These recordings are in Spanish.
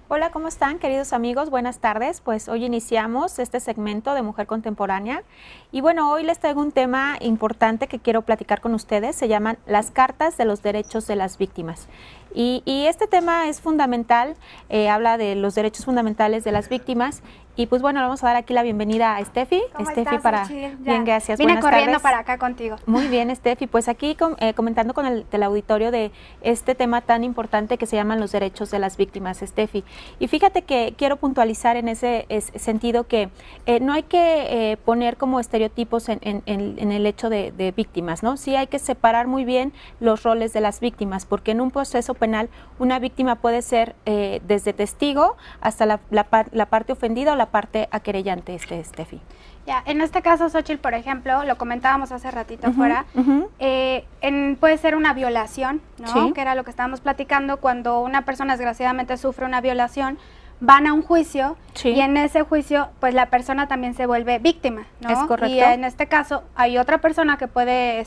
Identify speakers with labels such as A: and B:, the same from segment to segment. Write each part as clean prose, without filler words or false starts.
A: Hola, ¿cómo están, queridos amigos? Buenas tardes. Pues hoy iniciamos este segmento de Mujer Contemporánea y bueno, hoy les traigo un tema importante que quiero platicar con ustedes. Se llaman las cartas de los derechos de las víctimas. Y este tema es fundamental, habla de los derechos fundamentales de las víctimas. Y pues bueno, le vamos a dar aquí la bienvenida a Steffi.
B: ¿Cómo
A: Steffi
B: estás,
A: para...
B: Xochitl?
A: Bien, gracias.
B: Vine
A: Buenas
B: corriendo
A: tardes.
B: para acá contigo.
A: Muy bien, Steffi. Pues aquí comentando con el auditorio de este tema tan importante que se llaman los derechos de las víctimas, Steffi. Y fíjate que quiero puntualizar en ese sentido que no hay que poner como estereotipos en el hecho de víctimas, ¿no? Sí hay que separar muy bien los roles de las víctimas, porque en un proceso penal una víctima puede ser desde testigo hasta la parte ofendida o la parte aquerellante, Steffi.
B: Ya, en este caso, Xochitl, por ejemplo, lo comentábamos hace ratito afuera, puede ser una violación, ¿no?
A: Sí.
B: Que era lo que estábamos platicando, cuando una persona desgraciadamente sufre una violación, van a un juicio,
A: Sí.
B: y en ese juicio, pues la persona también se vuelve víctima, ¿no?
A: Es correcto.
B: Y en este caso, hay otra persona que puede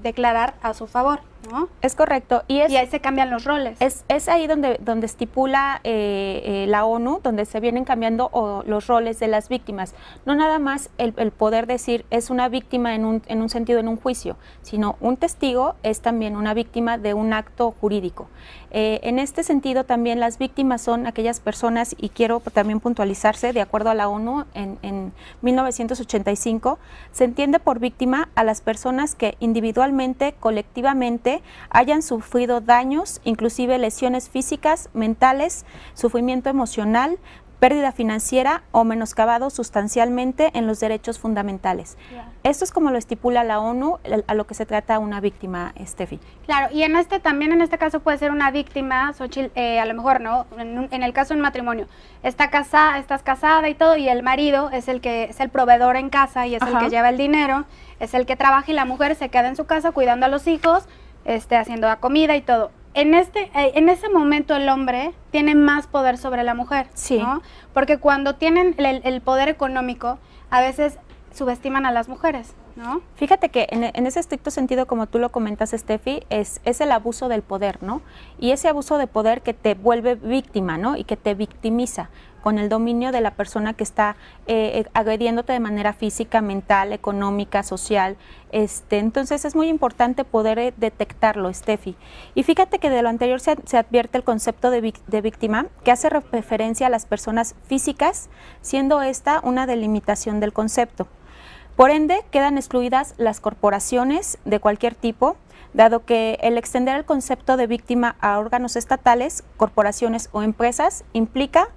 B: declarar a su favor, ¿no?
A: Es correcto. Y
B: ahí se cambian los roles.
A: Es ahí donde estipula la ONU, donde se vienen cambiando los roles de las víctimas. No nada más el poder decir es una víctima en un sentido, en un juicio, sino un testigo es también una víctima de un acto jurídico. En este sentido también las víctimas son aquellas personas, y quiero también puntualizarse, de acuerdo a la ONU, en 1985, se entiende por víctima a las personas que individualmente, colectivamente, hayan sufrido daños, inclusive lesiones físicas, mentales, sufrimiento emocional, pérdida financiera o menoscabado sustancialmente en los derechos fundamentales.
B: Yeah.
A: Esto es como lo estipula la ONU, a lo que se trata una víctima, Steffi.
B: Claro, y también en este caso puede ser una víctima, Xochitl, a lo mejor, ¿no? En el caso de un matrimonio, estás casada y todo, y el marido es el que es el proveedor en casa y es el que lleva el dinero, es el que trabaja, y la mujer se queda en su casa cuidando a los hijos, haciendo la comida y todo. En ese momento el hombre tiene más poder sobre la mujer,
A: sí,
B: ¿no? Porque cuando tienen el poder económico, a veces subestiman a las mujeres, ¿no?
A: Fíjate que en ese estricto sentido, como tú lo comentas, Steffi, es el abuso del poder, ¿no? Y ese abuso de poder que te vuelve víctima, ¿no? Y que te victimiza con el dominio de la persona que está agrediéndote de manera física, mental, económica, social. Entonces es muy importante poder detectarlo, Steffi. Y fíjate que de lo anterior se advierte el concepto de víctima, que hace referencia a las personas físicas, siendo esta una delimitación del concepto. Por ende, quedan excluidas las corporaciones de cualquier tipo, dado que el extender el concepto de víctima a órganos estatales, corporaciones o empresas implica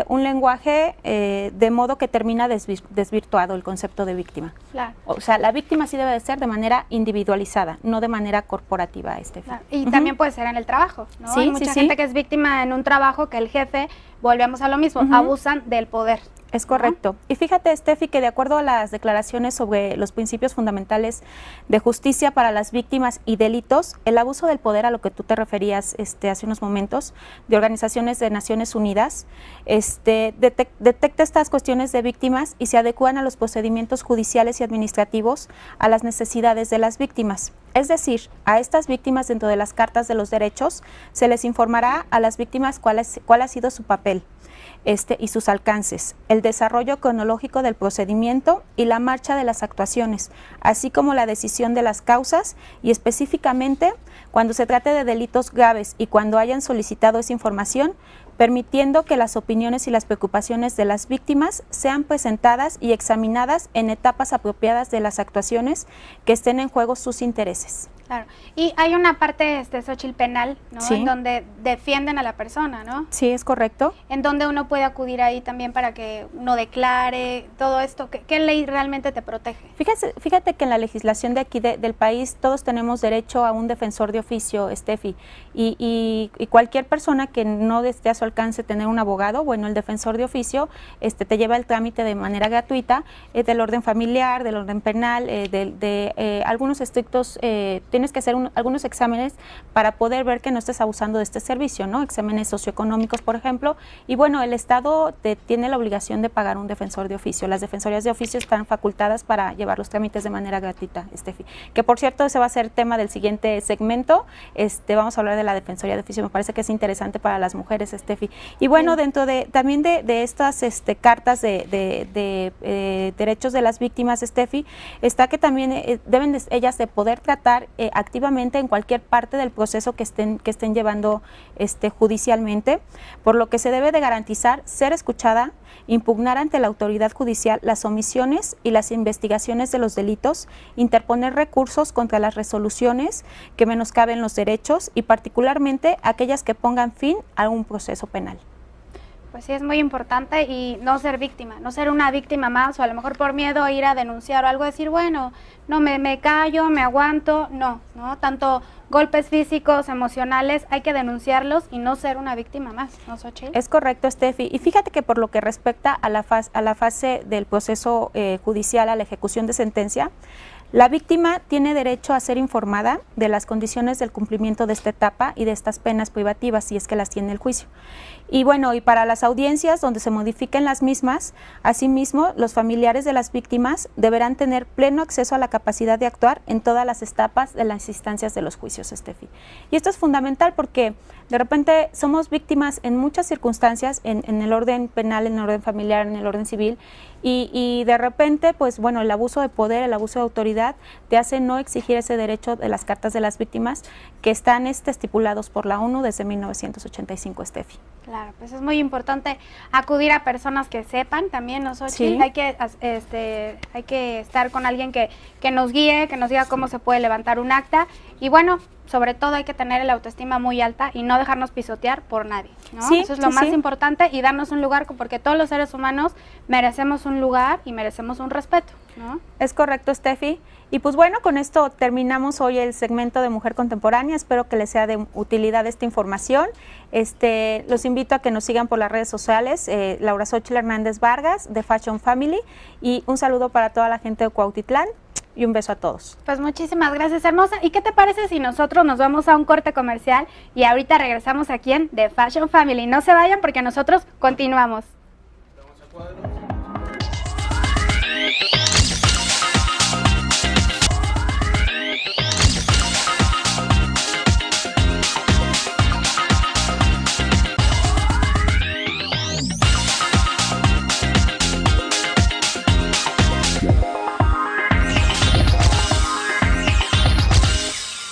A: un lenguaje de modo que termina desvirtuado el concepto de víctima.
B: Claro.
A: O sea, la víctima sí debe de ser de manera individualizada, no de manera corporativa,
B: Claro. Y también puede ser en el trabajo, ¿no?
A: Sí,
B: Hay mucha gente que es víctima en un trabajo, que el jefe, volvemos a lo mismo, abusan del poder.
A: Es correcto. Y fíjate, Steffi, que de acuerdo a las declaraciones sobre los principios fundamentales de justicia para las víctimas y delitos, el abuso del poder, a lo que tú te referías hace unos momentos, de organizaciones de Naciones Unidas, detecta estas cuestiones de víctimas y se adecúan a los procedimientos judiciales y administrativos a las necesidades de las víctimas. Es decir, a estas víctimas dentro de las cartas de los derechos se les informará a las víctimas cuál ha sido su papel y sus alcances, el desarrollo cronológico del procedimiento y la marcha de las actuaciones, así como la decisión de las causas y específicamente cuando se trate de delitos graves y cuando hayan solicitado esa información, permitiendo que las opiniones y las preocupaciones de las víctimas sean presentadas y examinadas en etapas apropiadas de las actuaciones que estén en juego sus intereses.
B: Claro. Y hay una parte, Xochitl, penal, ¿no?
A: Sí.
B: En donde defienden a la persona, ¿no?
A: Sí, es correcto.
B: En donde uno puede acudir ahí también para que uno declare todo esto. ¿Qué ley realmente te protege?
A: Fíjate que en la legislación de aquí del país todos tenemos derecho a un defensor de oficio, Steffi, y cualquier persona que no esté a su alcance tener un abogado, bueno, el defensor de oficio te lleva el trámite de manera gratuita, del orden familiar, del orden penal, de algunos estrictos tienes que hacer algunos exámenes para poder ver que no estés abusando de este servicio, ¿no? Exámenes socioeconómicos, por ejemplo, y bueno, el Estado tiene la obligación de pagar un defensor de oficio. Las defensorías de oficio están facultadas para llevar los trámites de manera gratuita, Estefi. Que por cierto, ese va a ser tema del siguiente segmento. Vamos a hablar de la defensoría de oficio, me parece que es interesante para las mujeres, Estefi. Y bueno, dentro también de estas cartas de derechos de las víctimas, Estefi, está que también deben ellas de poder tratar activamente en cualquier parte del proceso que estén llevando judicialmente, por lo que se debe de garantizar ser escuchada, impugnar ante la autoridad judicial las omisiones y las investigaciones de los delitos, interponer recursos contra las resoluciones que menoscaben los derechos y particularmente aquellas que pongan fin a un proceso penal.
B: Pues sí, es muy importante y no ser víctima, no ser una víctima más, o a lo mejor por miedo a ir a denunciar o algo, decir, bueno, no, me callo, me aguanto, no, tanto golpes físicos, emocionales, hay que denunciarlos y no ser una víctima más, ¿no, Xochitl?
A: Es correcto, Estefi, y fíjate que por lo que respecta a la fase del proceso judicial, a la ejecución de sentencia, la víctima tiene derecho a ser informada de las condiciones del cumplimiento de esta etapa y de estas penas privativas, si es que las tiene el juicio. Y bueno, y para las audiencias donde se modifiquen las mismas, asimismo, los familiares de las víctimas deberán tener pleno acceso a la capacidad de actuar en todas las etapas de las instancias de los juicios, Estefi. Y esto es fundamental porque de repente somos víctimas en muchas circunstancias, en el orden penal, en el orden familiar, en el orden civil, y de repente, pues bueno, el abuso de poder, el abuso de autoridad te hace no exigir ese derecho de las cartas de las víctimas que están estipulados por la ONU desde 1985, Estefi.
B: Claro, pues es muy importante acudir a personas que sepan también, ¿no, Xochitl? Sí. Hay que estar con alguien que nos guíe, que nos diga cómo se puede levantar un acta, y bueno, sobre todo hay que tener la autoestima muy alta y no dejarnos pisotear por nadie, ¿no? Sí, eso es lo más importante, y darnos un lugar, porque todos los seres humanos merecemos un lugar y merecemos un respeto, ¿no?
A: Es correcto, Estefi. Y pues bueno, con esto terminamos hoy el segmento de Mujer Contemporánea. Espero que les sea de utilidad esta información. Los invito a que nos sigan por las redes sociales, Laura Xochitl Hernández Vargas, de Fashion Family, y un saludo para toda la gente de Cuautitlán. Y un beso a todos.
B: Pues muchísimas gracias, hermosa. ¿Y qué te parece si nosotros nos vamos a un corte comercial y ahorita regresamos aquí en The Fashion Family? No se vayan porque nosotros continuamos.